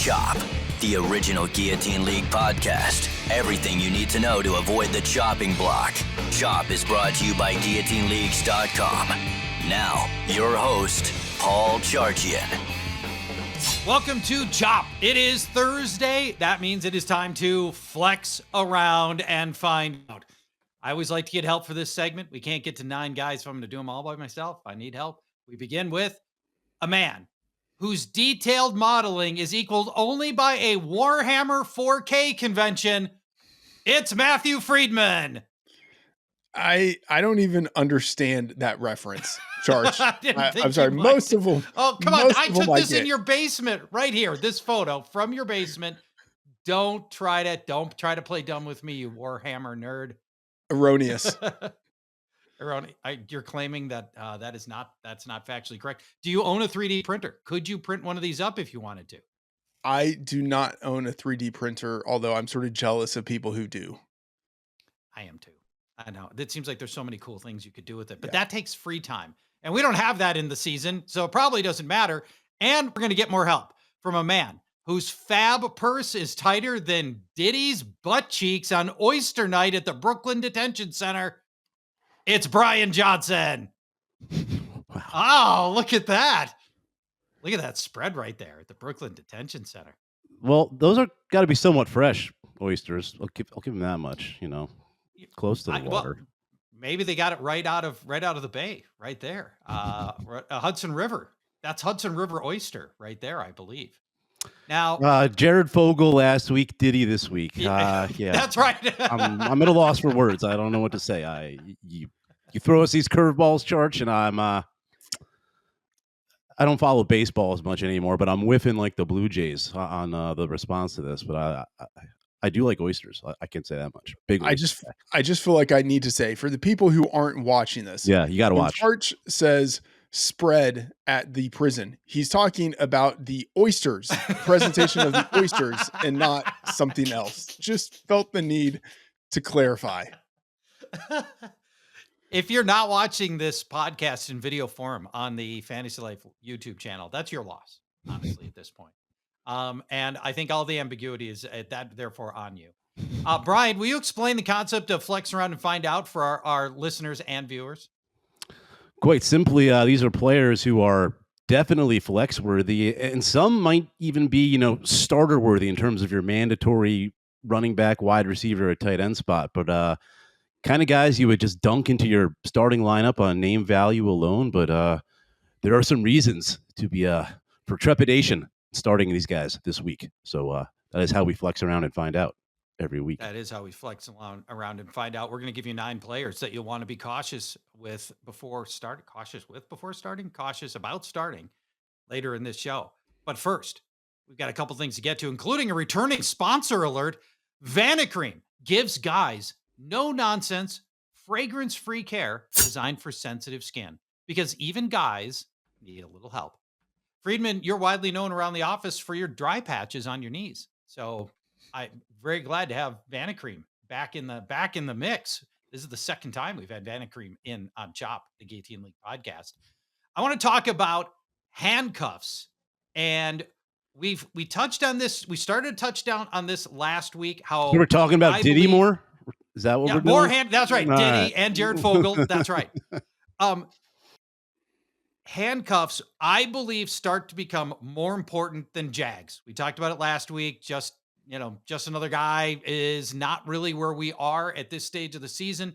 Chop, the original Guillotine League podcast. Everything you need to know to avoid the chopping block. Chop is brought to you by GuillotineLeagues.com. Now, your host, Paul Charchian. Welcome to Chop. It is Thursday. That means it is time to flex around and find out. I always like to get help for this segment. We can't get to 9 guys if I'm going to do them all by myself. I need help. We begin with a man whose detailed modeling is equaled only by a Warhammer 4K convention. It's Matthew Freedman. I don't even understand that reference, Charge. I'm sorry. Might. Most of them. Oh, come on. I took this in your basement right here. This photo from your basement. Don't try to play dumb with me, you Warhammer nerd. Erroneous. You're claiming that that's not factually correct. Do you own a 3D printer? Could you print one of these up if you wanted to? I do not own a 3D printer, although I'm sort of jealous of people who do. I am too. I know. It seems like there's so many cool things you could do with it, but that takes free time. And we don't have that in the season, so it probably doesn't matter. And we're going to get more help from a man whose fab purse is tighter than Diddy's butt cheeks on Oyster Night at the Brooklyn Detention Center. It's Brian Johnson. Wow. Oh, look at that. Look at that spread right there at the Brooklyn Detention Center. Well, those are got to be somewhat fresh oysters. I'll give them that much, close to the water. Well, maybe they got it right out of the bay, right there. Hudson River. That's Hudson River oyster right there, I believe. Now, Jared Fogle last week, Diddy this week. Yeah, that's right. I'm at a loss for words. I don't know what to say. You throw us these curveballs, Charch, and I don't follow baseball as much anymore, but I'm whiffing like the Blue Jays on the response to this. But I do like oysters. I can say that much. I just feel like I need to say, for the people who aren't watching this, yeah, you got to watch. Charch says spread at the prison. He's talking about the oysters, presentation of the oysters, and not something else. Just felt the need to clarify. If you're not watching this podcast in video form on the Fantasy Life YouTube channel, that's your loss, honestly, at this point. And I think all the ambiguity is therefore on you. Brian, will you explain the concept of flex around and find out for our listeners and viewers? Quite simply, these are players who are definitely flex worthy, and some might even be, starter worthy in terms of your mandatory running back, wide receiver, or tight end spot. But kind of guys you would just dunk into your starting lineup on name value alone. But there are some reasons to be for trepidation starting these guys this week. So that is how we flex around and find out every week. That is how we flex around and find out. We're going to give you 9 players that you'll want to be cautious about starting later in this show. But first, we've got a couple things to get to, including a returning sponsor alert. Vanicream gives guys no-nonsense, fragrance-free care designed for sensitive skin, because even guys need a little help. Freedman, you're widely known around the office for your dry patches on your knees. So I'm very glad to have Vanicream back in the mix. This is the second time we've had Vanicream in on Chop, the Guillotine League podcast. I want to talk about handcuffs, and we touched on this. We started to touch down on this last week. How we were talking about Diddy more. Is that what we're doing? More that's right. Diddy and Jared Fogle. That's right. Handcuffs, I believe, start to become more important than Jags. We talked about it last week. Just another guy is not really where we are at this stage of the season.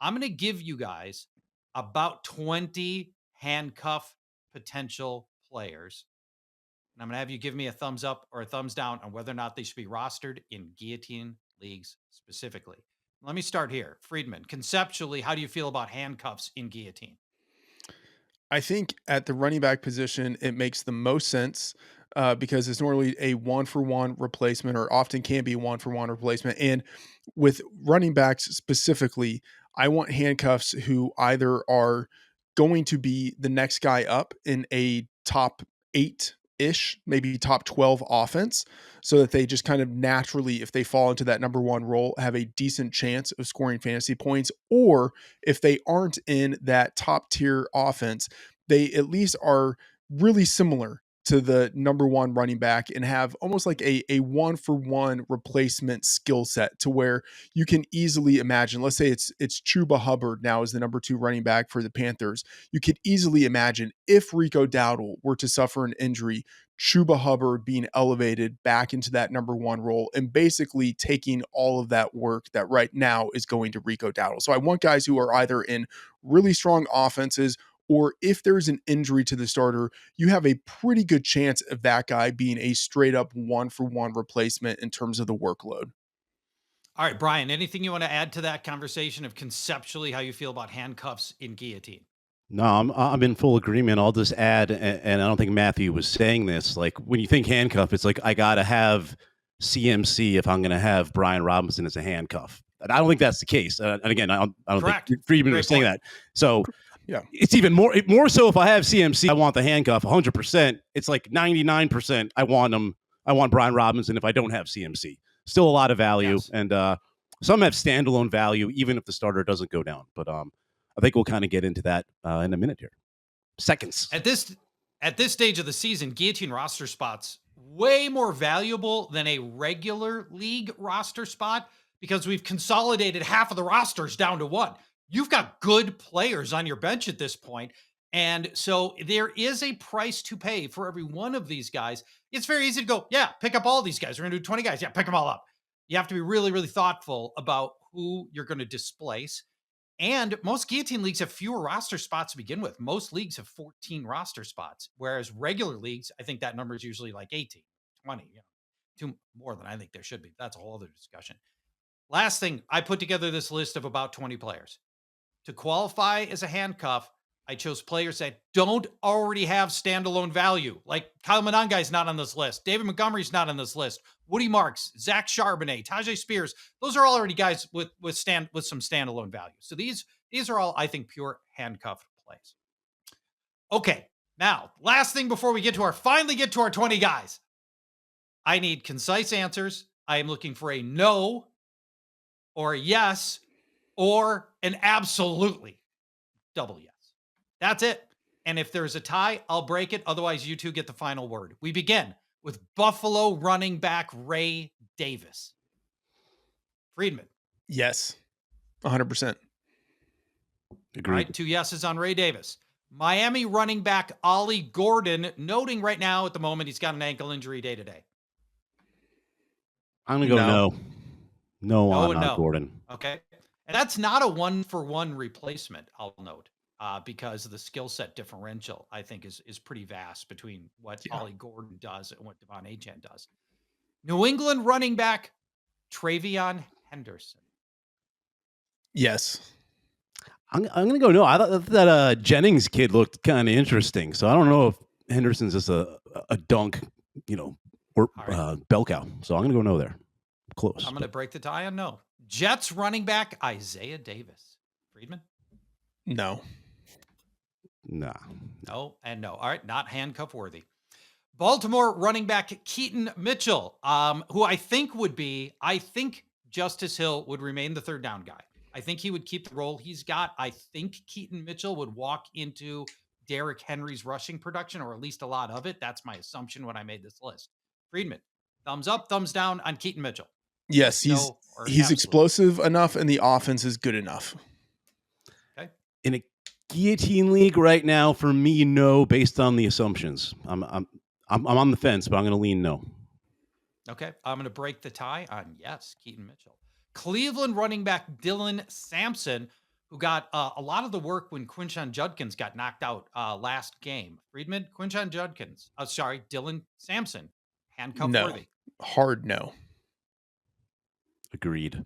I'm going to give you guys about 20 handcuff potential players. And I'm going to have you give me a thumbs up or a thumbs down on whether or not they should be rostered in Guillotine Leagues specifically. Let me start here. Freedman, conceptually, how do you feel about handcuffs in Guillotine? I think at the running back position, it makes the most sense because it's normally a 1-for-1 replacement, or often can be a 1-for-1 replacement. And with running backs specifically, I want handcuffs who either are going to be the next guy up in a top 8-ish, maybe top 12 offense, so that they just kind of naturally, if they fall into that number 1 role, have a decent chance of scoring fantasy points. Or if they aren't in that top tier offense, they at least are really similar to the number one running back and have almost like a 1-for-1 replacement skill set to where you can easily imagine, let's say it's Chuba Hubbard now as the number 2 running back for the Panthers. You could easily imagine if Rico Dowdle were to suffer an injury, Chuba Hubbard being elevated back into that number 1 role and basically taking all of that work that right now is going to Rico Dowdle. So I want guys who are either in really strong offenses, or if there's an injury to the starter, you have a pretty good chance of that guy being a straight up 1-for-1 replacement in terms of the workload. All right, Brian, anything you want to add to that conversation of conceptually how you feel about handcuffs in guillotine? No, I'm in full agreement. I'll just add, and I don't think Matthew was saying this, like when you think handcuff, it's like I got to have CMC if I'm going to have Brian Robinson as a handcuff. And I don't think that's the case. And again, I don't think Freedman was saying that. So yeah, it's even more so if I have CMC, I want the handcuff 100%. It's like 99%. I want him. I want Brian Robinson if I don't have CMC. Still a lot of value. Yes. And some have standalone value, even if the starter doesn't go down. But I think we'll kind of get into that in a minute here. Seconds. At this stage of the season, guillotine roster spots way more valuable than a regular league roster spot because we've consolidated half of the rosters down to one. You've got good players on your bench at this point. And so there is a price to pay for every one of these guys. It's very easy to go, yeah, pick up all these guys. We're going to do 20 guys. Yeah, pick them all up. You have to be really, really thoughtful about who you're going to displace. And most guillotine leagues have fewer roster spots to begin with. Most leagues have 14 roster spots, whereas regular leagues, I think that number is usually like 18, 20, two more than I think there should be. That's a whole other discussion. Last thing, I put together this list of about 20 players. To qualify as a handcuff, I chose players that don't already have standalone value. Like Kyle Monangai is not on this list. David Montgomery's not on this list. Woody Marks, Zach Charbonnet, Tajay Spears. Those are already guys with some standalone value. So these are all, I think, pure handcuff plays. Okay, now, last thing before we finally get to our 20 guys. I need concise answers. I am looking for a no or a yes or an absolutely double yes. That's it. And if there's a tie, I'll break it. Otherwise, you two get the final word. We begin with Buffalo running back Ray Davis. Freedman. Yes. 100%. Agreed. All right, 2 yeses on Ray Davis. Miami running back Ollie Gordon, noting right now at the moment he's got an ankle injury day to day. I'm going to go no. No on Gordon. Okay. And that's not a 1-for-1 replacement, I'll note, because the skill set differential, I think, is pretty vast between what Ollie Gordon does and what Devon Achane does. New England running back Travion Henderson. Yes. I'm going to go no. I thought that Jennings kid looked kind of interesting. So I don't know if Henderson's just a dunk, or bell cow. So I'm going to go no there. Close. I'm going to break the tie on no. Jets running back Isaiah Davis. Freedman? No. Nah. No and no. All right, not handcuff worthy. Baltimore running back Keaton Mitchell, who I think Justice Hill would remain the third down guy. I think he would keep the role he's got. I think Keaton Mitchell would walk into Derrick Henry's rushing production, or at least a lot of it. That's my assumption when I made this list. Friedman, thumbs up, thumbs down on Keaton Mitchell. Yes, he's explosive enough, and the offense is good enough. Okay. In a guillotine league right now, for me, no, based on the assumptions. I'm on the fence, but I'm going to lean no. Okay, I'm going to break the tie on yes, Keaton Mitchell. Cleveland running back Dylan Sampson, who got a lot of the work when Quinshon Judkins got knocked out last game. Friedman, Dylan Sampson, handcuff worthy. Hard no. Agreed.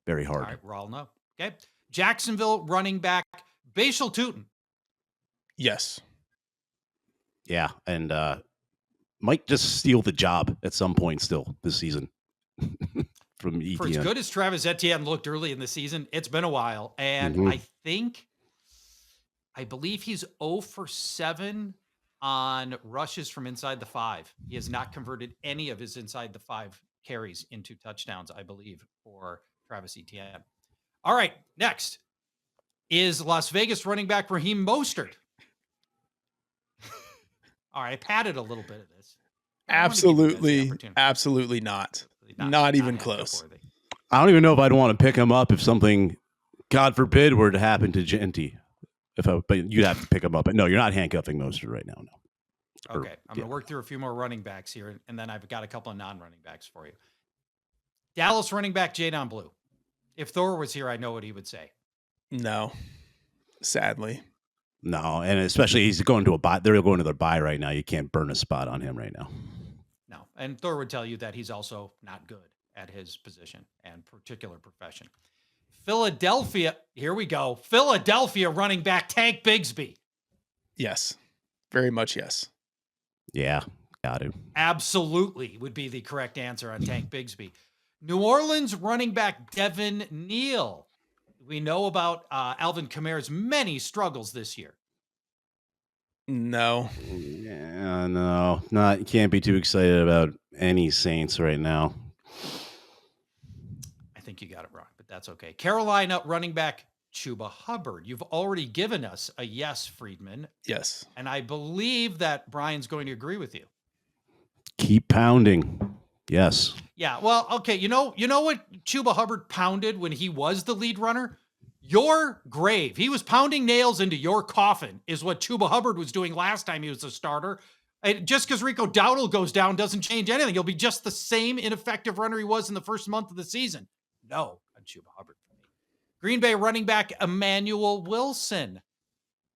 Very hard. All right, we're all no. Okay. Jacksonville running back Bashal Tootin. Yes. Yeah, and might just steal the job at some point still this season. From ETN. For as good as Travis Etienne looked early in the season, it's been a while. And I believe he's 0 for 7 on rushes from inside the 5. He has not converted any of his inside the 5 carries into touchdowns, I believe, for Travis Etienne. All right, next is Las Vegas running back Raheem Mostert. All right, I padded a little bit of this. I wanna give you guys the Absolutely, opportunity. absolutely not. Not Not even handcuff close. worthy. I don't even know if I'd want to pick him up if something, God forbid, were to happen to Genty. But you'd have to pick him up. But no, you're not handcuffing Mostert right now. No. Okay, I'm going to work through a few more running backs here, and then I've got a couple of non-running backs for you. Dallas running back Jadon Blue. If Thor was here, I know what he would say. No, sadly. No, and especially he's going to a bye. They're going to their bye right now. You can't burn a spot on him right now. No, and Thor would tell you that he's also not good at his position and particular profession. Philadelphia, here we go. Philadelphia running back Tank Bigsby. Yes, very much yes. Yeah, got to. Absolutely would be the correct answer on Tank Bigsby. New Orleans running back Devin Neal. We know about Alvin Kamara's many struggles this year. No. Yeah, no, not. You can't be too excited about any Saints right now. I think you got it wrong, but that's okay. Carolina running back Chuba Hubbard. You've already given us a yes, Freedman. Yes. And I believe that Brian's going to agree with you. Keep pounding. Yes. Yeah. Well, okay. You know what Chuba Hubbard pounded when he was the lead runner? Your grave. He was pounding nails into your coffin is what Chuba Hubbard was doing last time he was a starter. And just because Rico Dowdle goes down doesn't change anything. He'll be just the same ineffective runner he was in the first month of the season. No, on Chuba Hubbard for me. Green Bay running back Emmanuel Wilson.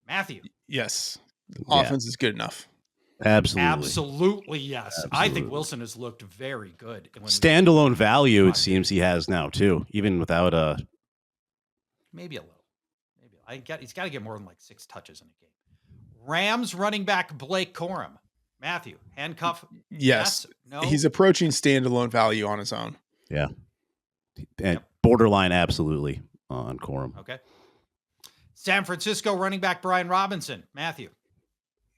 Matthew. Yes. Yeah. Offense is good enough. Absolutely, yes. Absolutely. I think Wilson has looked very good. Standalone value, it seems he has now too, even without a. Maybe a little. He's got to get more than like 6 touches in a game. Rams running back Blake Corum. Matthew, handcuff? Yes. No. He's approaching standalone value on his own. Yeah. And borderline, absolutely on Corum. Okay. San Francisco running back Brian Robinson. Matthew.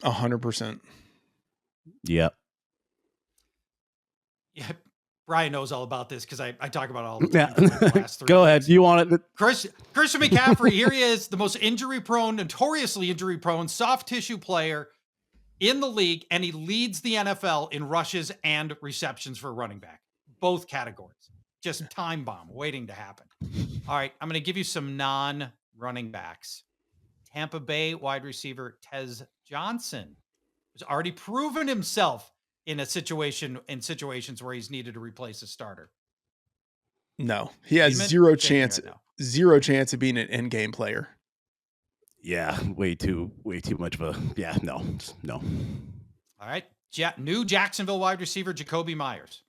100%. Yep. Yeah. Brian knows all about this because I talk about it all the Yeah. last 3 Go weeks. ahead. You want it? Christian McCaffrey, here he is, the most notoriously injury-prone, soft tissue player in the league, and he leads the NFL in rushes and receptions for running back. Both categories. Just time bomb waiting to happen. All right, I'm going to give you some non-running backs. Tampa Bay wide receiver Tez Johnson has already proven himself in situations where he's needed to replace a starter. No, he has Freeman, zero chance of being an in-game player. Yeah, way too much of a. Yeah, no. All right, new Jacksonville wide receiver Jacoby Myers.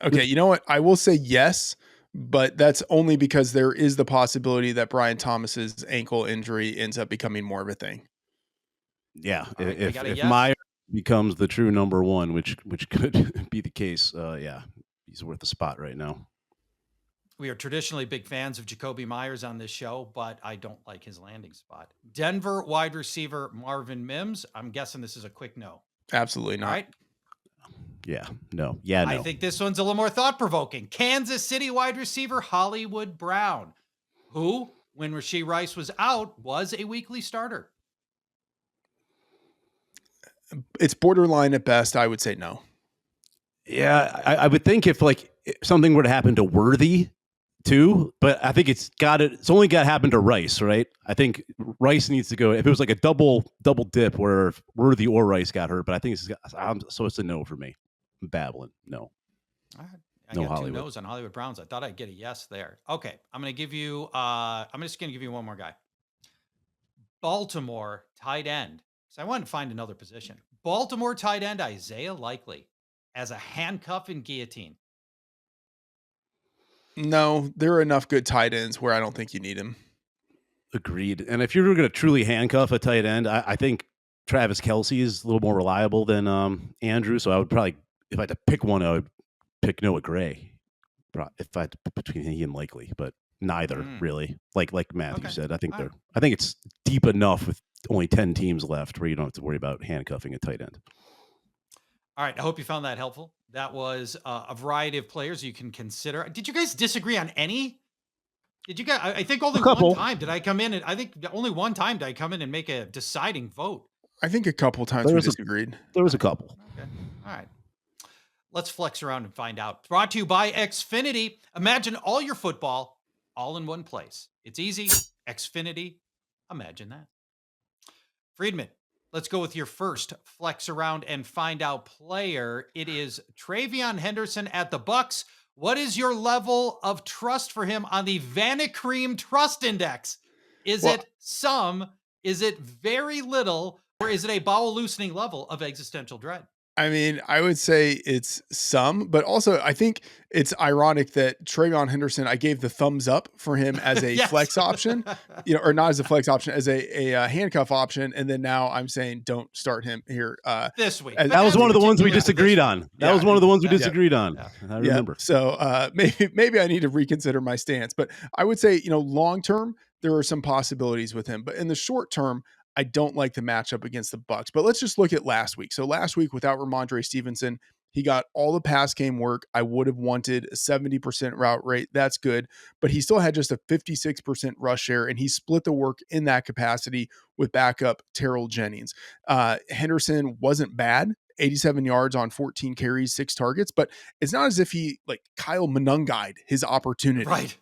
Okay, you know what? I will say yes, but that's only because there is the possibility that Brian Thomas's ankle injury ends up becoming more of a thing. Yeah, right, if yes. Myers becomes the true number one, which could be the case, yeah, he's worth a spot right now. We are traditionally big fans of Jacoby Myers on this show, but I don't like his landing spot. Denver wide receiver Marvin Mims. I'm guessing this is a quick no. Absolutely not. All right. Yeah, no. Yeah, no. I think this one's a little more thought-provoking. Kansas City wide receiver Hollywood Brown, who, when Rashee Rice was out, was a weekly starter. It's borderline at best. I would say no. Yeah, I would think if something were to happen to Worthy too, but I think it's only got to happen to Rice, right? I think Rice needs to go. If it was like a double dip where Worthy or Rice got hurt, but I think so it's a no for me. I'm babbling. No. All right. I No got Hollywood. 2 no's on Hollywood Browns. I thought I'd get a yes there. Okay. I'm just going to give you one more guy. Baltimore tight end. So I wanted to find another position. Baltimore tight end Isaiah Likely as a handcuff and guillotine. No, there are enough good tight ends where I don't think you need him. Agreed. And if you're going to truly handcuff a tight end, I think Travis Kelce is a little more reliable than Andrew. So I would probably, if I had to pick one, I would pick Noah Gray. If I had to pick between he and Likely, but neither really. Like Matthew said, I think it's deep enough with only 10 teams left where you don't have to worry about handcuffing a tight end. All right. I hope you found that helpful. That was a variety of players you can consider. Did you guys disagree on any? Did you guys? I think only A couple. one time did I come in, and I think only one time did I come in and make a deciding vote. I think a couple times There we was a- disagreed. There was a couple. Okay, all right. Let's flex around and find out. Brought to you by Xfinity. Imagine all your football all in one place. It's easy. Xfinity. Imagine that. Freedman, let's go with your first flex around and find out player. It is Travion Henderson at the Bucks. What is your level of trust for him on the Vanacream Trust Index? Is it some? Is it very little? Or is it a bowel loosening level of existential dread? I mean, I would say it's some, but also I think it's ironic that Travion Henderson, I gave the thumbs up for him as a Yes. flex option, or not as a flex option, as a handcuff option. And then now I'm saying don't start him here. This week. That That was one of the ones we particular- disagreed on. That Yeah. was one of the ones we Yeah. disagreed on. Yeah. I remember. So maybe I need to reconsider my stance, but I would say, long term, there are some possibilities with him, but in the short term, I don't like the matchup against the Bucks. But let's just look at last week. So last week without Ramondre Stevenson, he got all the pass game work. I would have wanted a 70% route rate. That's good. But he still had just a 56% rush share, and he split the work in that capacity with backup Terrell Jennings. Henderson wasn't bad. 87 yards on 14 carries, 6 targets, but it's not as if he like Kyle Monungai'd his opportunity. Right.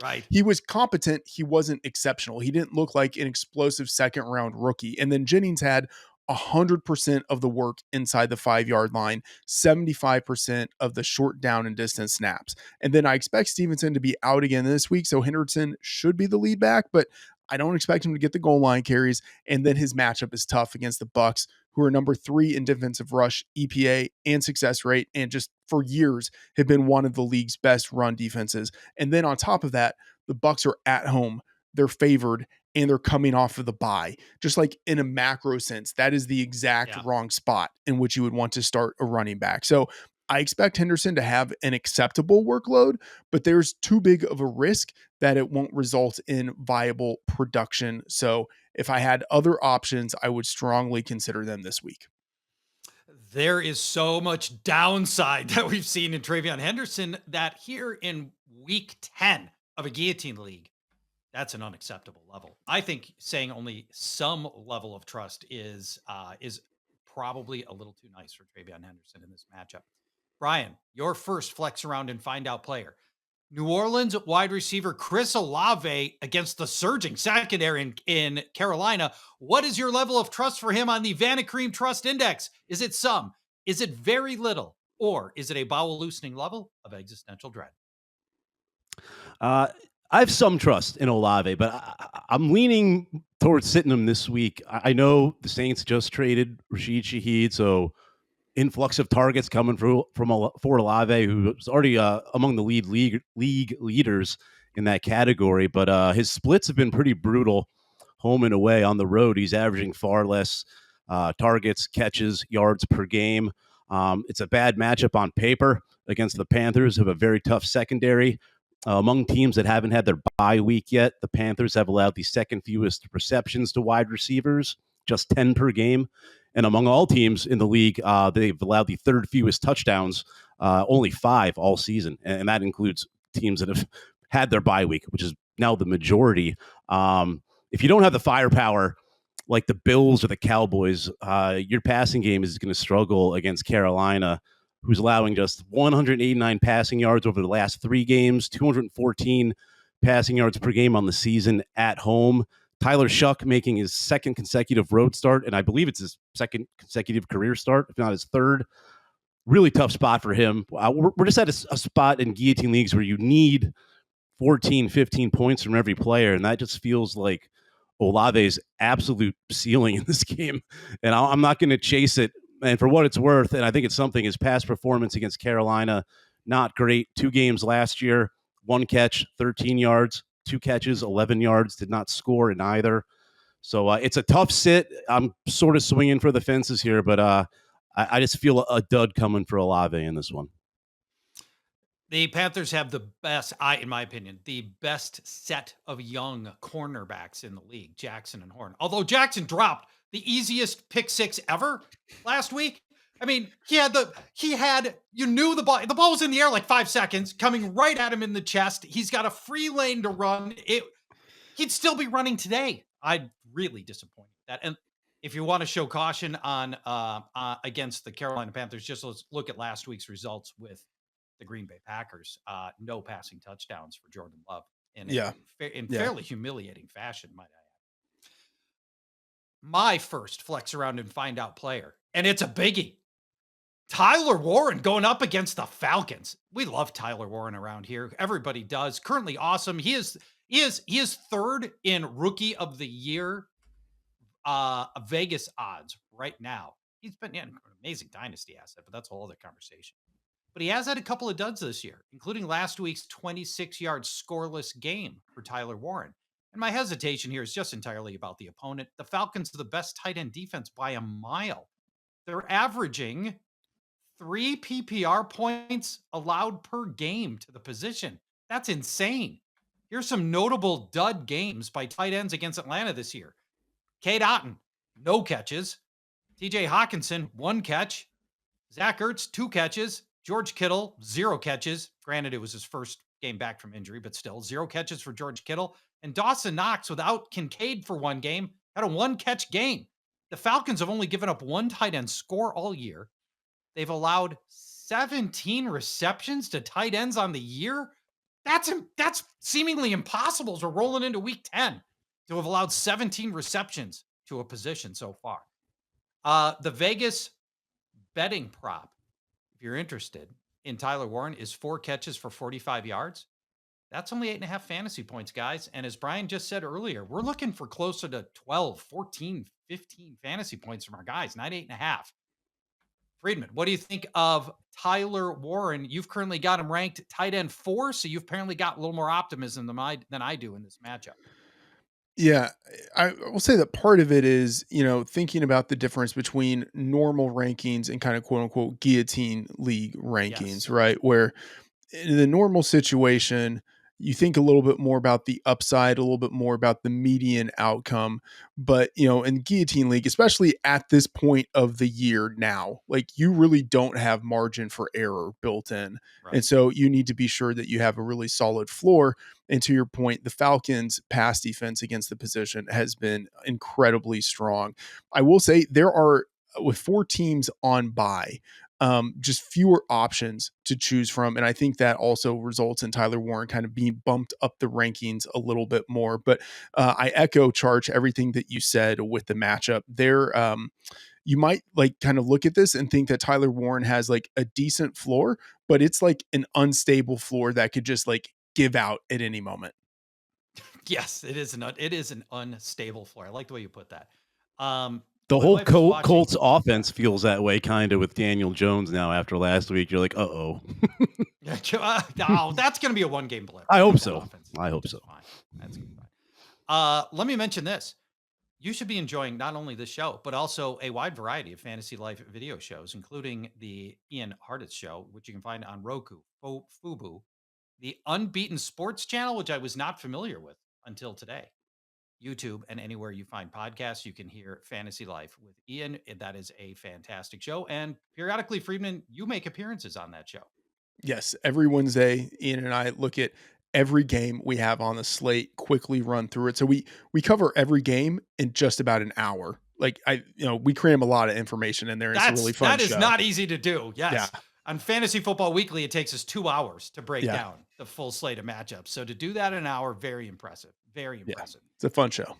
Right. He was competent. He wasn't exceptional. He didn't look like an explosive second round rookie. And then Jennings had 100% of the work inside the 5-yard line, 75% of the short down and distance snaps. And then I expect Stevenson to be out again this week. So Henderson should be the lead back, but I don't expect him to get the goal line carries. And then his matchup is tough against the Bucks, who are number 3 in defensive rush, EPA, and success rate, and just for years have been one of the league's best run defenses. And then on top of that, the Bucks are at home. They're favored, and they're coming off of the bye. Just like in a macro sense, that is the exact wrong spot in which you would want to start a running back. So I expect Henderson to have an acceptable workload, but there's too big of a risk that it won't result in viable production. So if I had other options, I would strongly consider them this week. There is so much downside that we've seen in Travion Henderson that here in week 10 of a Guillotine League, that's an unacceptable level. I think saying only some level of trust is probably a little too nice for Travion Henderson in this matchup. Brian, your first flex around and find out player. New Orleans wide receiver Chris Olave against the surging secondary in Carolina. What is your level of trust for him on the Vanacream Trust Index? Is it some? Is it very little? Or is it a bowel loosening level of existential dread? I have some trust in Olave, but I'm leaning towards sitting him this week. I know the Saints just traded Rashid Shaheed, so influx of targets coming for Olave, who was already among the league leaders in that category. But his splits have been pretty brutal, home and away. On the road, he's averaging far less targets, catches, yards per game. It's a bad matchup on paper against the Panthers, who have a very tough secondary. Among teams that haven't had their bye week yet, the Panthers have allowed the second fewest receptions to wide receivers, just 10 per game. And among all teams in the league, they've allowed the third fewest touchdowns, only 5 all season. And that includes teams that have had their bye week, which is now the majority. If you don't have the firepower like the Bills or the Cowboys, your passing game is going to struggle against Carolina, who's allowing just 189 passing yards over the last 3 games, 214 passing yards per game on the season at home. Tyler Shuck making his second consecutive road start, and I believe it's his second consecutive career start, if not his third. Really tough spot for him. We're just at a spot in Guillotine Leagues where you need 14, 15 points from every player, and that just feels like Olave's absolute ceiling in this game. And I'm not going to chase it. And for what it's worth, and I think it's something, his past performance against Carolina, not great. 2 games last year, 1 catch, 13 yards, 2 catches, 11 yards, did not score in either. So it's a tough sit. I'm sort of swinging for the fences here, but I just feel a dud coming for Olave in this one. The Panthers have the best, in my opinion, the best set of young cornerbacks in the league, Jackson and Horn. Although Jackson dropped the easiest pick 6 ever last week. I mean, you knew the ball was in the air like 5 seconds, coming right at him in the chest. He's got a free lane to run. He'd still be running today. I'm really disappointed with that. And if you want to show caution on against the Carolina Panthers, just let's look at last week's results with the Green Bay Packers. No passing touchdowns for Jordan Love in fairly humiliating fashion, might I add. My first flex around and find out player, and it's a biggie. Tyler Warren going up against the Falcons. We love Tyler Warren around here. Everybody does. Currently awesome. He is third in Rookie of the Year Vegas odds right now. He's been an amazing dynasty asset, but that's a whole other conversation. But he has had a couple of duds this year, including last week's 26-yard scoreless game for Tyler Warren. And my hesitation here is just entirely about the opponent. The Falcons are the best tight end defense by a mile. They're averaging 3 PPR points allowed per game to the position. That's insane. Here's some notable dud games by tight ends against Atlanta this year. Cade Otton, no catches. TJ Hawkinson, 1 catch. Zach Ertz, 2 catches. George Kittle, 0 catches. Granted, it was his first game back from injury, but still 0 catches for George Kittle. And Dawson Knox, without Kincaid for 1 game, had a 1-catch game. The Falcons have only given up 1 tight end score all year. They've allowed 17 receptions to tight ends on the year. That's seemingly impossible as we're rolling into week 10 to have allowed 17 receptions to a position so far. The Vegas betting prop, if you're interested in Tyler Warren, is 4 catches for 45 yards. That's only 8.5 fantasy points, guys. And as Brian just said earlier, we're looking for closer to 12, 14, 15 fantasy points from our guys, not 8.5. Freedman, what do you think of Tyler Warren? You've currently got him ranked tight end 4, so you've apparently got a little more optimism than I do in this matchup. Yeah, I will say that part of it is, thinking about the difference between normal rankings and kind of quote unquote guillotine league rankings, Yes. right? Where in the normal situation, you think a little bit more about the upside, a little bit more about the median outcome. But, in Guillotine League, especially at this point of the year now, like you really don't have margin for error built in. Right. And so you need to be sure that you have a really solid floor. And to your point, the Falcons' pass defense against the position has been incredibly strong. I will say there are, with 4 teams on bye, just fewer options to choose from. And I think that also results in Tyler Warren kind of being bumped up the rankings a little bit more. But I echo, Charch, everything that you said with the matchup there. You might like kind of look at this and think that Tyler Warren has like a decent floor, but it's like an unstable floor that could just like give out at any moment. Yes, it is an unstable floor. I like the way you put that. The whole Colts offense feels that way kind of with Daniel Jones now after last week. You're like, uh-oh. No, that's going to be a 1-game blip. I hope so. I hope so. Fine. That's going to be fine. Let me mention this. You should be enjoying not only this show, but also a wide variety of Fantasy Life video shows, including the Ian Harditz show, which you can find on Roku, Fubu, the Unbeaten Sports channel, which I was not familiar with until today. YouTube, and anywhere you find podcasts, you can hear Fantasy Life with Ian. That is a fantastic show. And periodically, Freedman, you make appearances on that show. Yes, every Wednesday, Ian and I look at every game we have on the slate, quickly run through it. So we cover every game in just about an hour. Like we cram a lot of information in there. It's a really fun show. That is not easy to do. Yes. Yeah. On Fantasy Football Weekly, it takes us 2 hours to break Yeah. down the full slate of matchups. So to do that in an hour, very impressive. Very impressive. It's a fun show.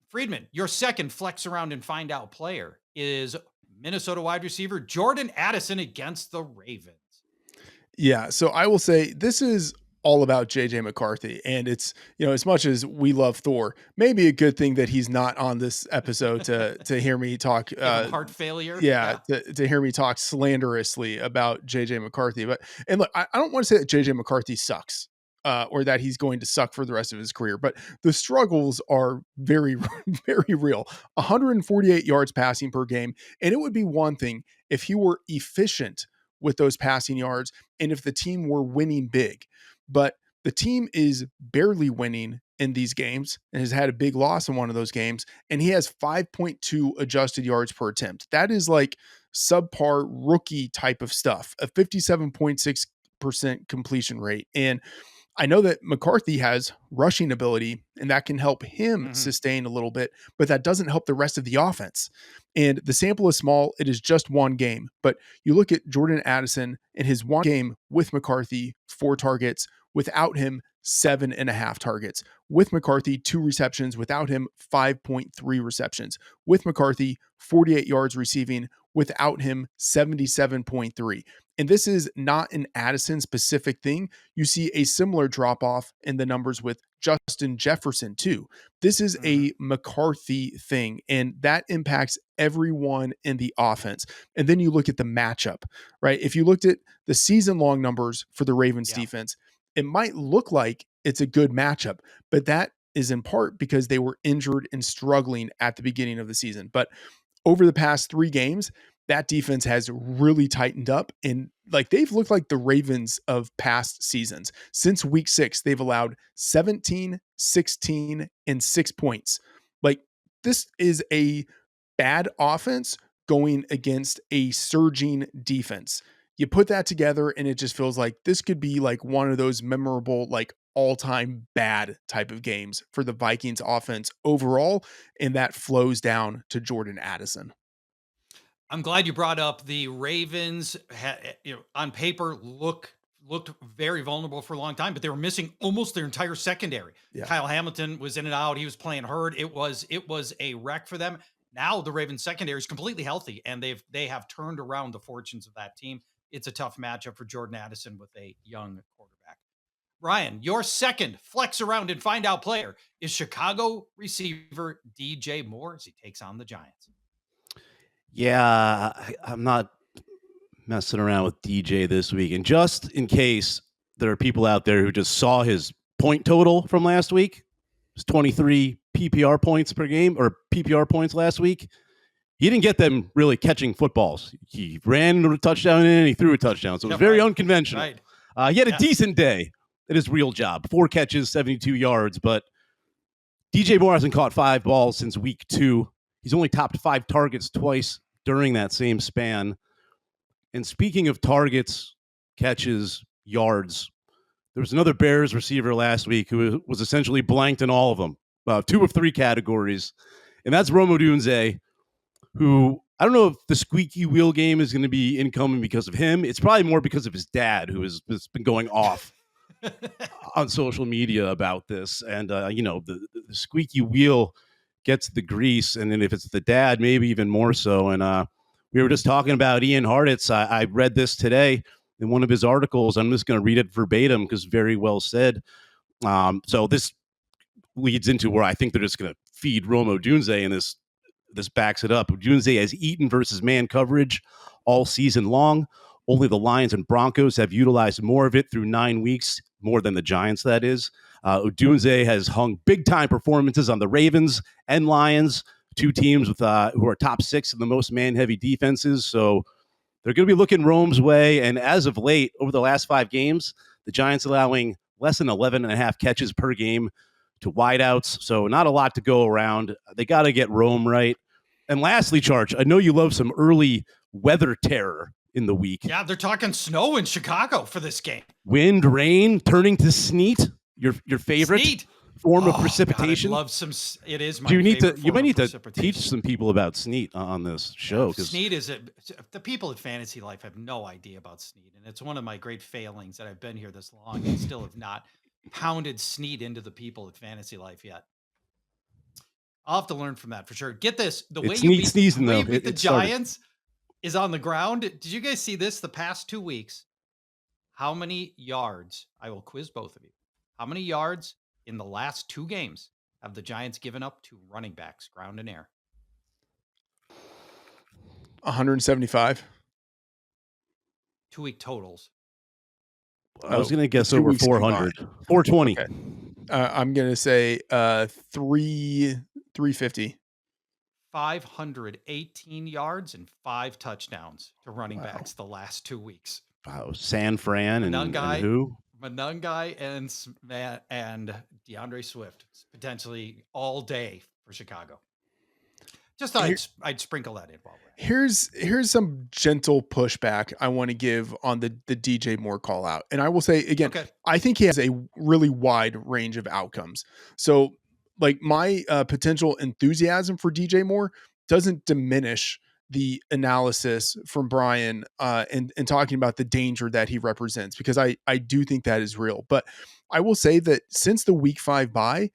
Friedman, your second flex around and find out player is Minnesota wide receiver Jordan Addison against the Ravens. Yeah. So I will say this is all about JJ McCarthy. And it's, as much as we love Thor, maybe a good thing that he's not on this episode to hear me talk heart failure. Yeah. To hear me talk slanderously about JJ McCarthy. And look, I don't want to say that JJ McCarthy sucks. Or that he's going to suck for the rest of his career. But the struggles are very, very real. 148 yards passing per game. And it would be one thing if he were efficient with those passing yards and if the team were winning big. But the team is barely winning in these games and has had a big loss in one of those games. And he has 5.2 adjusted yards per attempt. That is like subpar rookie type of stuff, a 57.6% completion rate. And I know that McCarthy has rushing ability and that can help him sustain a little bit, but that doesn't help the rest of the offense. And the sample is small. It is just one game, but you look at Jordan Addison in his one game with McCarthy, 4 targets, without him, 7.5 targets. With McCarthy, 2 receptions. Without him, 5.3 receptions. With McCarthy, 48 yards receiving. Without him, 77.3. And this is not an Addison specific thing. You see a similar drop off in the numbers with Justin Jefferson too. This is a McCarthy thing, and that impacts everyone in the offense. And then you look at the matchup, right? If you looked at the season long numbers for the Ravens defense, it might look like it's a good matchup, but that is in part because they were injured and struggling at the beginning of the season. But over the past 3 games, that defense has really tightened up, and like they've looked like the Ravens of past seasons. Since week 6, they've allowed 17, 16, and 6 points. Like, this is a bad offense going against a surging defense. You put that together and it just feels like this could be like one of those memorable, like all-time bad type of games for the Vikings offense overall, and that flows down to Jordan Addison. I'm glad you brought up the Ravens. On paper, looked very vulnerable for a long time, but they were missing almost their entire secondary. Yeah. Kyle Hamilton was in and out. He was playing hurt. It was a wreck for them. Now the Ravens secondary is completely healthy, and they have turned around the fortunes of that team. It's a tough matchup for Jordan Addison with a young quarterback. Ryan, your second flex around and find out player is Chicago receiver DJ Moore as he takes on the Giants. Yeah, I'm not messing around with DJ this week. And just in case there are people out there who just saw his point total from last week, it's 23 PPR points per game, or PPR points last week. He didn't get them really catching footballs. He ran a touchdown and he threw a touchdown. So it was very unconventional. Right. He had a decent day at his real job. 4 catches, 72 yards. But DJ Moore hasn't caught 5 balls since week 2. He's only topped 5 targets twice during that same span. And speaking of targets, catches, yards, there was another Bears receiver last week who was essentially blanked in all of them, 2 of 3 categories. And that's Rome Odunze, who I don't know if the squeaky wheel game is going to be incoming because of him. It's probably more because of his dad, who has been going off on social media about this. And, the squeaky wheel gets the grease, and then if it's the dad, maybe even more so. And we were just talking about Ian Hartitz. I read this today in one of his articles. I'm just going to read it verbatim because very well said. So this leads into where I think they're just going to feed Rome Odunze, and this backs it up. Odunze has eaten versus man coverage all season long. Only the Lions and Broncos have utilized more of it through 9 weeks, more than the Giants, that is. Odunze has hung big-time performances on the Ravens and Lions, 2 teams with who are top 6 in the most man-heavy defenses. So they're going to be looking Rome's way. And as of late, over the last 5 games, the Giants allowing less than 11.5 catches per game to wideouts. So not a lot to go around. They got to get Rome right. And lastly, Charch, I know you love some early weather terror in the week. Yeah, they're talking snow in Chicago for this game. Wind, rain, turning to sleet. Your favorite form of precipitation. God, I love some. It is my. You might need to teach some people about sleet on this show. Sleet is the people at Fantasy Life have no idea about sleet, and it's one of my great failings that I've been here this long and still have not pounded sleet into the people at Fantasy Life yet. I'll have to learn from that for sure. Get this: the way you beat the Giants is on the ground. Did you guys see this? The past 2 weeks, how many yards? I will quiz both of you. How many yards in the last 2 games have the Giants given up to running backs, ground and air? 175. 2-week totals. I was going to guess over 400. 420. Okay. I'm going to say 350. 518 yards and 5 touchdowns to running backs the last 2 weeks. Wow. San Fran and who? Manungai and DeAndre Swift potentially all day for Chicago. Just thought I'd sprinkle that in while we're at it. Here's some gentle pushback I want to give on the DJ Moore call out. And I will say again, Okay. I think he has a really wide range of outcomes. So like my potential enthusiasm for DJ Moore doesn't diminish the analysis from Brian and talking about the danger that he represents, because I do think that is real. But I will say that since the week 5 bye,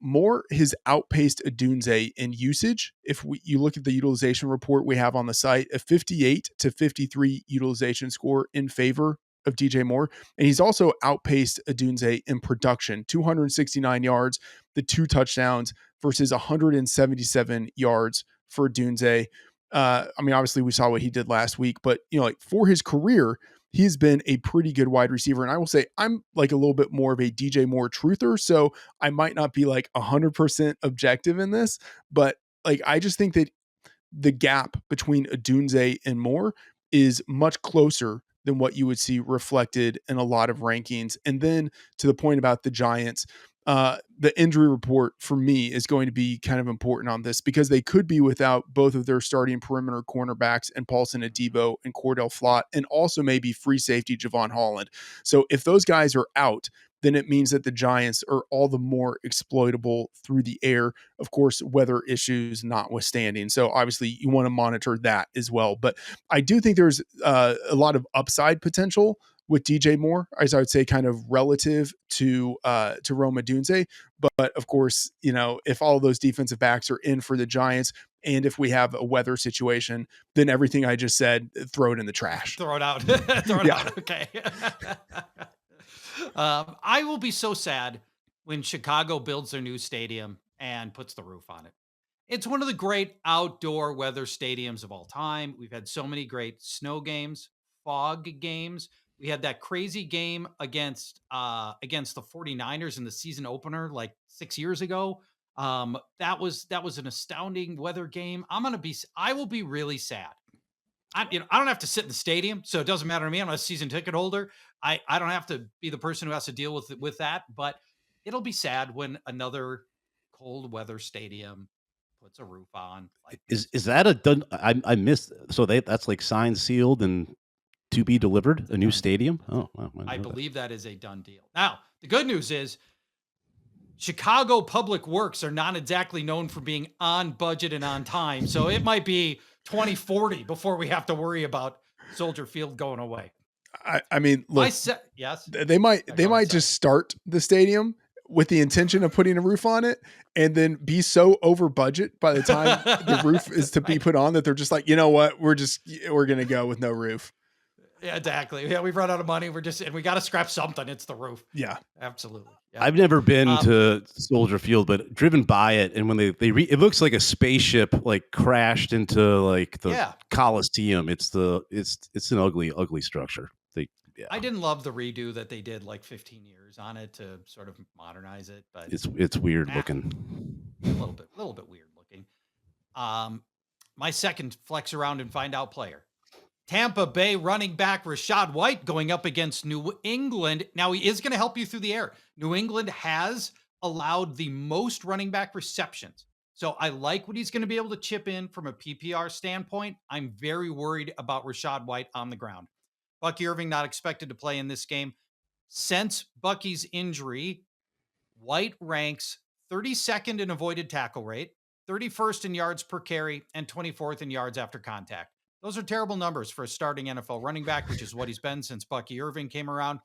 Moore has outpaced Adunze in usage. If you look at the utilization report we have on the site, a 58 to 53 utilization score in favor of DJ Moore. And he's also outpaced Adunze in production, 269 yards, the 2 touchdowns versus 177 yards for Adunze. I mean, obviously we saw what he did last week, but like for his career, he's been a pretty good wide receiver. And I will say I'm like a little bit more of a DJ Moore truther. So I might not be like 100% objective in this, but like, I just think that the gap between Adunze and Moore is much closer than what you would see reflected in a lot of rankings. And then to the point about the Giants, the injury report for me is going to be kind of important on this, because they could be without both of their starting perimeter cornerbacks and Paulson Adebo and Cordell Flott, and also maybe free safety Javon Holland. So if those guys are out, then it means that the Giants are all the more exploitable through the air, of course, weather issues notwithstanding. So obviously you want to monitor that as well. But I do think there's a lot of upside potential with DJ Moore, as I would say, kind of relative to Rome Odunze. But of course, if all of those defensive backs are in for the Giants, and if we have a weather situation, then everything I just said, throw it in the trash. Throw it out. Throw it out. Okay. I will be so sad when Chicago builds their new stadium and puts the roof on it. It's one of the great outdoor weather stadiums of all time. We've had so many great snow games, fog games. We had that crazy game against the 49ers in the season opener like 6 years ago. That was an astounding weather game. I will be really sad. I don't have to sit in the stadium, so it doesn't matter to me. I'm not a season ticket holder. I don't have to be the person who has to deal with that, but it'll be sad when another cold weather stadium puts a roof on. Like, Is that a done? I missed. So that's like signed, sealed, and to be delivered. A new stadium. Oh, wow, I believe that is a done deal. Now, the good news is Chicago Public Works are not exactly known for being on budget and on time, so it might be 2040 before we have to worry about Soldier Field going away. I mean, look, yes, they might just start the stadium with the intention of putting a roof on it, and then be so over budget by the time the roof is to be put on that they're just like, you know what, we're going to go with no roof. Yeah, exactly. Yeah, we've run out of money. And we got to scrap something. It's the roof. Yeah, absolutely. Yeah. I've never been to Soldier Field, but driven by it, and when it looks like a spaceship like crashed into like the Coliseum. It's an ugly structure. I didn't love the redo that they did like 15 years on it to sort of modernize it, but it's weird looking. A little bit weird looking. My second flex around and find out player. Tampa Bay running back Rachaad White going up against New England. Now, he is going to help you through the air. New England has allowed the most running back receptions. So I like what he's going to be able to chip in from a PPR standpoint. I'm very worried about Rachaad White on the ground. Bucky Irving not expected to play in this game. Since Bucky's injury, White ranks 32nd in avoided tackle rate, 31st in yards per carry, and 24th in yards after contact. Those are terrible numbers for a starting NFL running back, which is what he's been since Bucky Irving came around.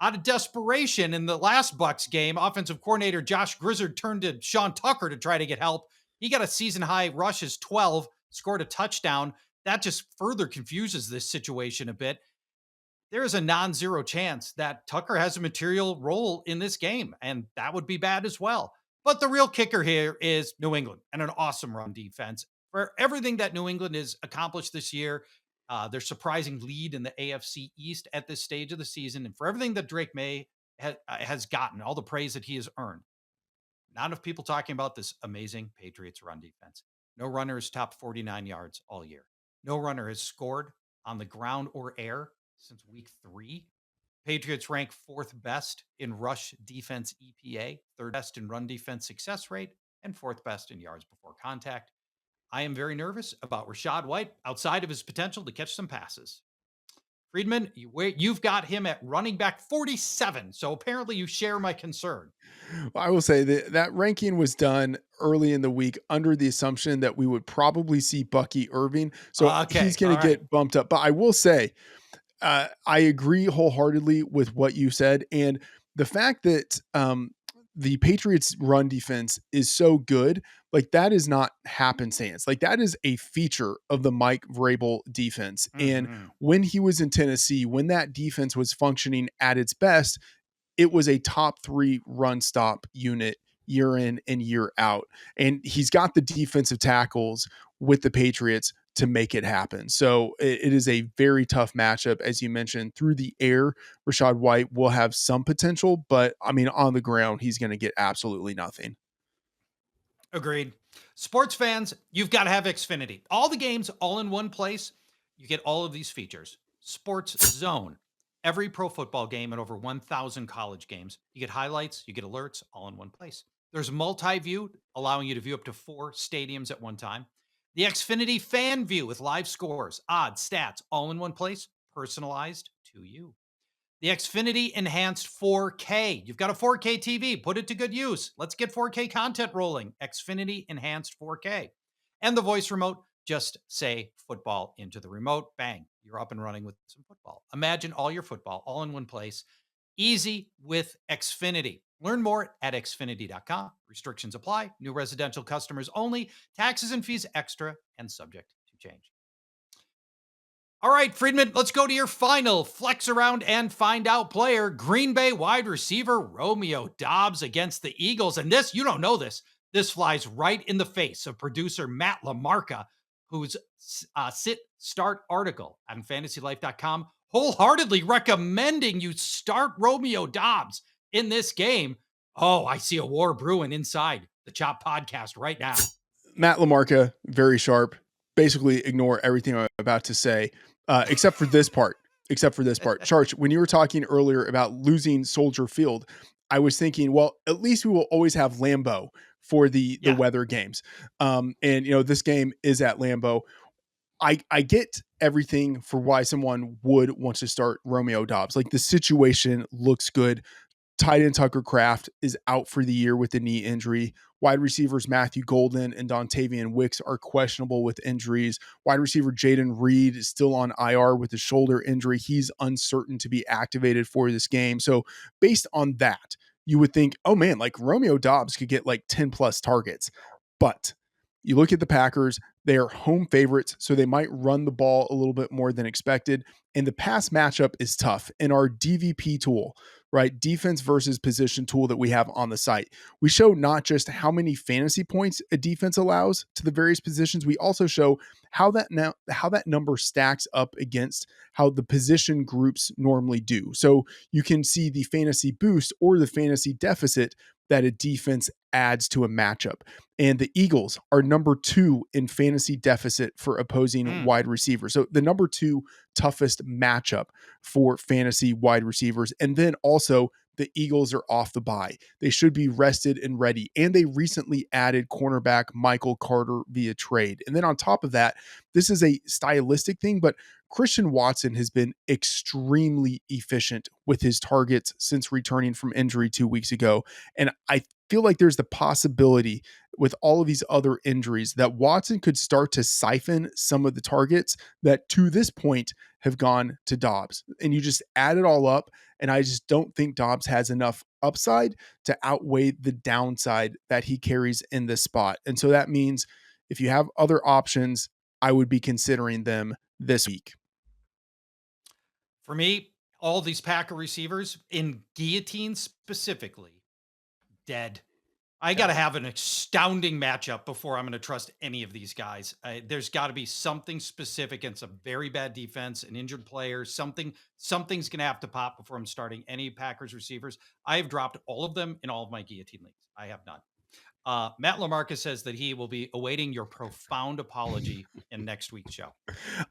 Out of desperation in the last Bucs game, offensive coordinator Josh Grizzard turned to Sean Tucker to try to get help. He got a season-high rushes 12, scored a touchdown. That just further confuses this situation a bit. There is a non-zero chance that Tucker has a material role in this game, and that would be bad as well. But the real kicker here is New England and an awesome run defense. For everything that New England has accomplished this year, their surprising lead in the AFC East at this stage of the season, and for everything that Drake May has gotten, all the praise that he has earned, not enough people talking about this amazing Patriots run defense. No runner has topped 49 yards all year. No runner has scored on the ground or air since week 3. Patriots rank 4th best in rush defense EPA, 3rd best in run defense success rate, and 4th best in yards before contact. I am very nervous about Rachaad White outside of his potential to catch some passes. Freedman, you've got him at running back 47. So apparently you share my concern. I will say that ranking was done early in the week under the assumption that we would probably see Bucky Irving. So he's going to get bumped up. But I will say, I agree wholeheartedly with what you said. And the fact that the Patriots run defense is so good, like that is not happenstance. Like that is a feature of the Mike Vrabel defense. And when he was in Tennessee, when that defense was functioning at its best, it was a top 3 run stop unit year in and year out. And he's got the defensive tackles with the Patriots to make it happen. So it is a very tough matchup. As you mentioned, through the air, Rachaad White will have some potential, but I mean, on the ground, he's going to get absolutely nothing. Agreed. Sports fans, you've got to have Xfinity. All the games all in one place. You get all of these features. Sports Zone. Every pro football game and over 1,000 college games. You get highlights, you get alerts, all in one place. There's multi-view, allowing you to view up to 4 stadiums at one time. The Xfinity Fan View with live scores, odds, stats, all in one place, personalized to you. The Xfinity Enhanced 4K. You've got a 4K TV, put it to good use. Let's get 4K content rolling. Xfinity Enhanced 4K. And the voice remote, just say football into the remote. Bang, you're up and running with some football. Imagine all your football all in one place. Easy with Xfinity. Learn more at xfinity.com. Restrictions apply. New residential customers only. Taxes and fees extra and subject to change. All right, Freedman, let's go to your final flex around and find out player. Green Bay wide receiver Romeo Doubs against the Eagles. And this, you don't know this. This flies right in the face of producer Matt LaMarca, whose sit-start article on fantasylife.com wholeheartedly recommending you start Romeo Doubs in this game. Oh, I see a war brewing inside the Chop podcast right now. Matt LaMarca, very sharp. Basically ignore everything I'm about to say, except for this part. Charch, when you were talking earlier about losing Soldier Field, I was thinking, well, at least we will always have Lambeau for the weather games. And, this game is at Lambeau. I get everything for why someone would want to start Romeo Doubs. Like the situation looks good. Tight end Tucker Kraft is out for the year with a knee injury. Wide receivers Matthew Golden and Dontavian Wicks are questionable with injuries. Wide receiver Jaden Reed is still on IR with a shoulder injury. He's uncertain to be activated for this game. So based on that, you would think, oh man, like Romeo Doubs could get like 10 plus targets. But you look at the Packers, they are home favorites, so they might run the ball a little bit more than expected. And the pass matchup is tough. In our DVP tool, right, defense versus position tool that we have on the site, we show not just how many fantasy points a defense allows to the various positions, we also show how that number stacks up against how the position groups normally do. So you can see the fantasy boost or the fantasy deficit that a defense adds to a matchup. And the Eagles are number 2 in fantasy deficit for opposing wide receivers. So the number 2 toughest matchup for fantasy wide receivers. And then also the Eagles are off the bye. They should be rested and ready. And they recently added cornerback Michael Carter via trade. And then on top of that, this is a stylistic thing, but Christian Watson has been extremely efficient with his targets since returning from injury 2 weeks ago. And I feel like there's the possibility with all of these other injuries that Watson could start to siphon some of the targets that to this point have gone to Doubs. And you just add it all up. And I just don't think Doubs has enough upside to outweigh the downside that he carries in this spot. And so that means if you have other options, I would be considering them this week. For me, all these Packer receivers in Guillotine specifically, dead. I got to have an astounding matchup before I'm going to trust any of these guys. There's got to be something specific and some very bad defense, an injured player, something's going to have to pop before I'm starting any Packers receivers. I have dropped all of them in all of my Guillotine leagues. I have none. Matt LaMarca says that he will be awaiting your profound apology in next week's show.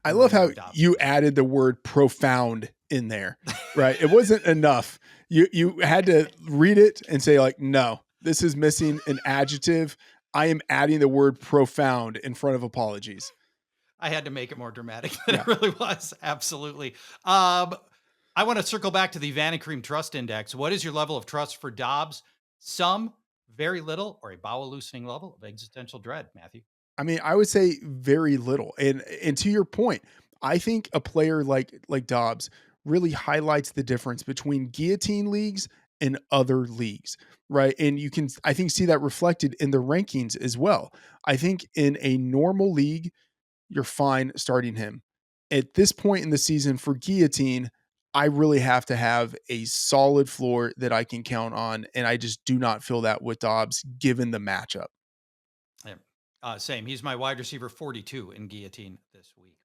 I love how you added the word profound in there, right? It wasn't enough. You had to read it and say like, no, this is missing an adjective. I am adding the word profound in front of apologies. I had to make it more dramatic than it really was. Absolutely. I want to circle back to the Vanacream Trust Index. What is your level of trust for Dobbs? Some, very little, or a bowel loosening level of existential dread, Matthew? I mean, I would say very little. And to your point, I think a player like Dobbs really highlights the difference between guillotine leagues and other leagues, right? And you can, I think, see that reflected in the rankings as well. I think in a normal league, you're fine starting him. At this point in the season for guillotine, I really have to have a solid floor that I can count on, and I just do not feel that with Dobbs given the matchup. Yeah. Same. He's my wide receiver 42 in guillotine this week.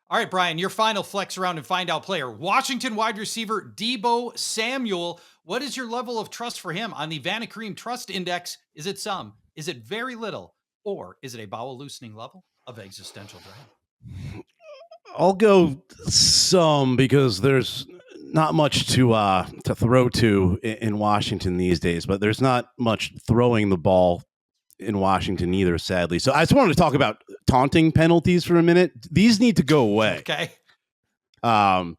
All right, Brian, your final flex around and find out player. Washington wide receiver Deebo Samuel. What is your level of trust for him on the Vanacream Trust Index? Is it some? Is it very little? Or is it a bowel loosening level of existential dread? I'll go some because there's not much to throw to in Washington these days, but there's not much throwing the ball in Washington either, sadly. So I just wanted to talk about taunting penalties for a minute. These need to go away. Okay. I'm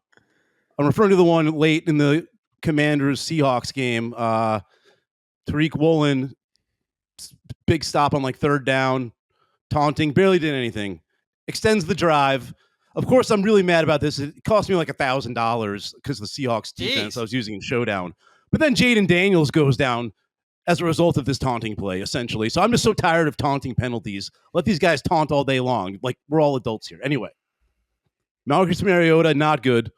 referring to the one late in the Commanders Seahawks game. Tariq Woolen, big stop on like third down, taunting, barely did anything, extends the drive. Of course, I'm really mad about this. It cost me like $1,000 because of the Seahawks defense I was using in Showdown. But then Jaden Daniels goes down as a result of this taunting play, essentially. So I'm just so tired of taunting penalties. Let these guys taunt all day long. Like, we're all adults here. Anyway, Marcus Mariota, not good.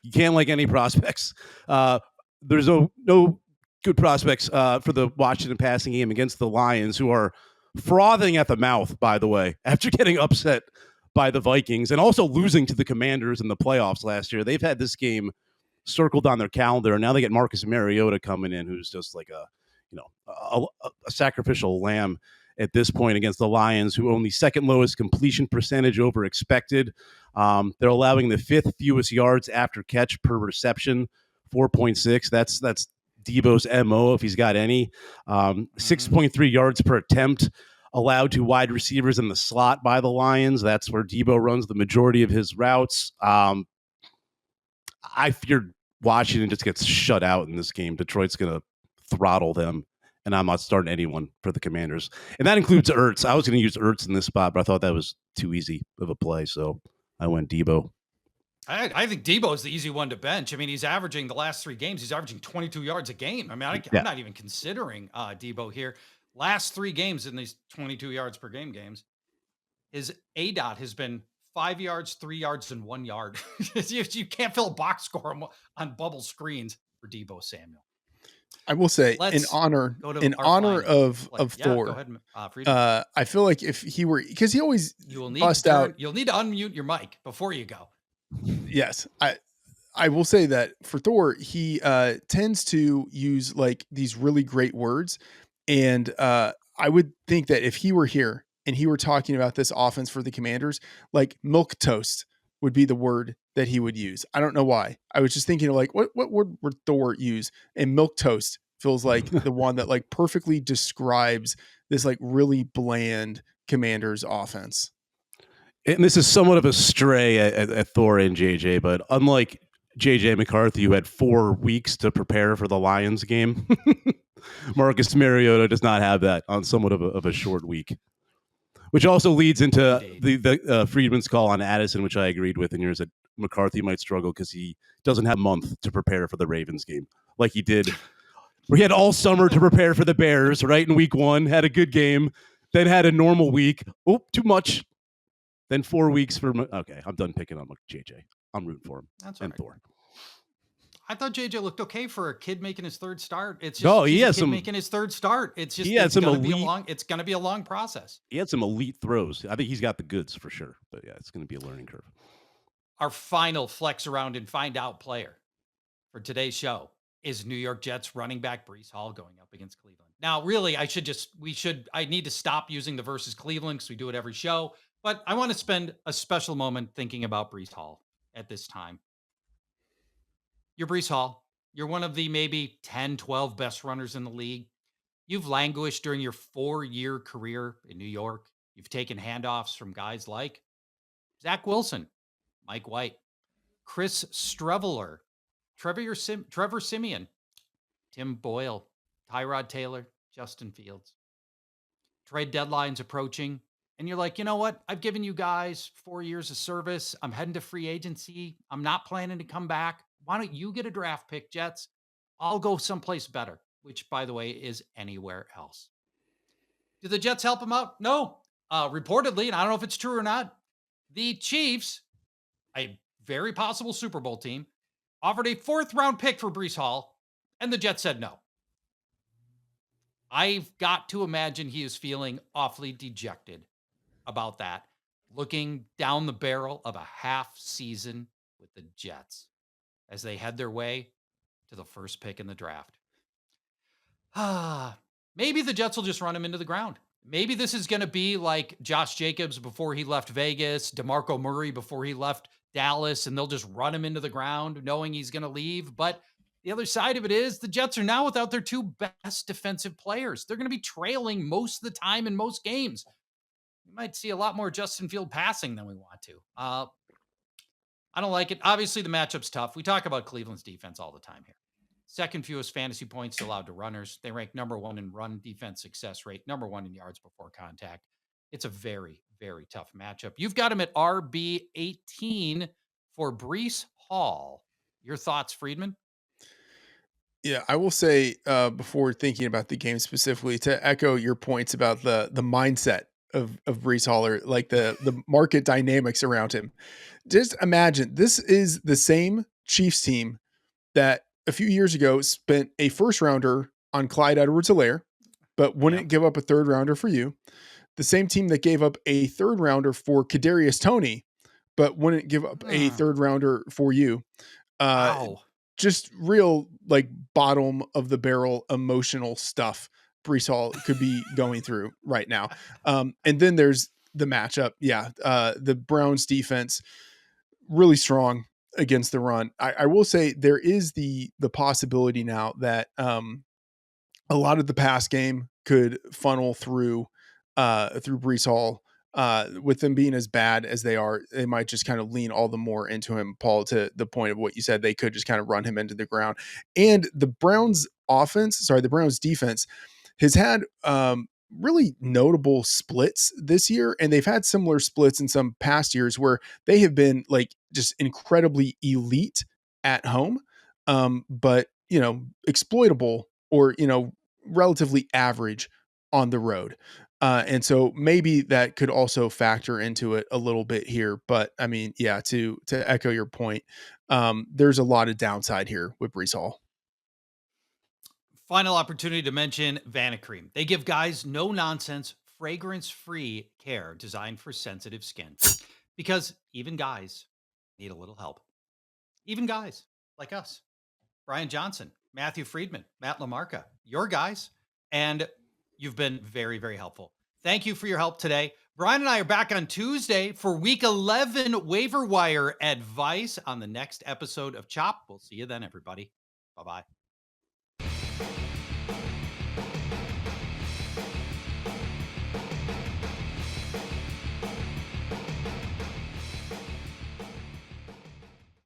You can't like any prospects. There's no good prospects for the Washington passing game against the Lions, who are frothing at the mouth, by the way, after getting upset by the Vikings and also losing to the Commanders in the playoffs last year. They've had this game circled on their calendar, and now they get Marcus Mariota coming in, who's just like a sacrificial lamb at this point against the Lions, who own the second lowest completion percentage over expected. They're allowing the fifth fewest yards after catch per reception, 4.6. That's Deebo's MO if he's got any. 6.3 yards per attempt allowed to wide receivers in the slot by the Lions. That's where Deebo runs the majority of his routes. I feared Washington just gets shut out in this game. Detroit's going to throttle them, and I'm not starting anyone for the Commanders. And that includes Ertz. I was going to use Ertz in this spot, but I thought that was too easy of a play, so I went Deebo. I think Deebo is the easy one to bench. I mean, he's averaging the last 3 games. He's averaging 22 yards a game. I mean, I'm not even considering Deebo here. Last 3 games in these 22 yards per game games, his ADOT has been 5 yards, 3 yards, and 1 yard. You can't fill a box score on bubble screens for Deebo Samuel. I will say, in honor of Thor, go ahead, I feel like if he were, because he always you'll need to unmute your mic before you go. Yes, I will say that for Thor, he tends to use like these really great words, and I would think that if he were here and he were talking about this offense for the Commanders, like milk toast would be the word that he would use. I don't know why. I was just thinking of like, what word would Thor use? And milk toast feels like the one that like perfectly describes this like really bland Commanders offense. And this is somewhat of a stray at Thor and JJ, but unlike JJ McCarthy, who had 4 weeks to prepare for the Lions game, Marcus Mariota does not have that on somewhat of a short week. Which also leads into the Freedman's call on Addison, which I agreed with, and yours that McCarthy might struggle because he doesn't have a month to prepare for the Ravens game like he did. Where he had all summer to prepare for the Bears, right? In week 1, had a good game, then had a normal week. Oh, too much. Then 4 weeks for... Okay, I'm done picking on JJ. I'm rooting for him. That's and right. Thor. I thought JJ looked okay for a kid making his third start. It's just making his third start. It's just it's going to be a long process. He had some elite throws. I think he's got the goods for sure. But yeah, it's going to be a learning curve. Our final flex around and find out player for today's show is New York Jets running back Breece Hall going up against Cleveland. Now, really, I need to stop using the versus Cleveland because we do it every show. But I want to spend a special moment thinking about Breece Hall at this time. You're Breece Hall. You're one of the maybe 10, 12 best runners in the league. You've languished during your 4-year career in New York. You've taken handoffs from guys like Zach Wilson, Mike White, Chris Streveler, Trevor Siemian, Tim Boyle, Tyrod Taylor, Justin Fields. Trade deadline's approaching, and you're like, you know what? I've given you guys 4 years of service. I'm heading to free agency. I'm not planning to come back. Why don't you get a draft pick, Jets? I'll go someplace better, which, by the way, is anywhere else. Do the Jets help him out? No. Reportedly, and I don't know if it's true or not, the Chiefs, a very possible Super Bowl team, offered a 4th-round pick for Breece Hall, and the Jets said no. I've got to imagine he is feeling awfully dejected about that, looking down the barrel of a half season with the Jets as they head their way to the first pick in the draft. Maybe the Jets will just run him into the ground. Maybe this is going to be like Josh Jacobs before he left Vegas, DeMarco Murray before he left Dallas, and they'll just run him into the ground knowing he's going to leave. But the other side of it is the Jets are now without their 2 best defensive players. They're going to be trailing most of the time in most games. We might see a lot more Justin Field passing than we want to. I don't like it. Obviously, the matchup's tough. We talk about Cleveland's defense all the time here. Second fewest fantasy points allowed to runners. They rank number 1 in run defense success rate, number 1 in yards before contact. It's a very, very tough matchup. You've got him at RB18 for Breece Hall. Your thoughts, Freedman? Yeah, I will say before thinking about the game specifically, to echo your points about the mindset of Breece Hall, or like the market dynamics around him. Just imagine this is the same Chiefs team that a few years ago spent a 1st-rounder on Clyde Edwards-Helaire, but wouldn't give up a 3rd-rounder for you. The same team that gave up a 3rd-rounder for Kadarius Toney, but wouldn't give up a 3rd-rounder for you. Wow. Just real like bottom of the barrel emotional stuff Breece Hall could be going through right now. And then there's the matchup. Yeah. The Browns defense really strong against the run. I will say there is the possibility now that a lot of the pass game could funnel through Breece Hall. With them being as bad as they are, they might just kind of lean all the more into him, Paul, to the point of what you said. They could just kind of run him into the ground. And the Browns defense has had really notable splits this year. And they've had similar splits in some past years where they have been like just incredibly elite at home, but, exploitable or, relatively average on the road. And so maybe that could also factor into it a little bit here. But I mean, yeah, to echo your point, there's a lot of downside here with Breece Hall. Final opportunity to mention Vanicream. They give guys no nonsense, fragrance-free care designed for sensitive skin. Because even guys need a little help. Even guys like us. Brian Johnson, Matthew Freedman, Matt LaMarca, your guys. And you've been very, very helpful. Thank you for your help today. Brian and I are back on Tuesday for Week 11 waiver wire advice on the next episode of Chop. We'll see you then, everybody. Bye-bye.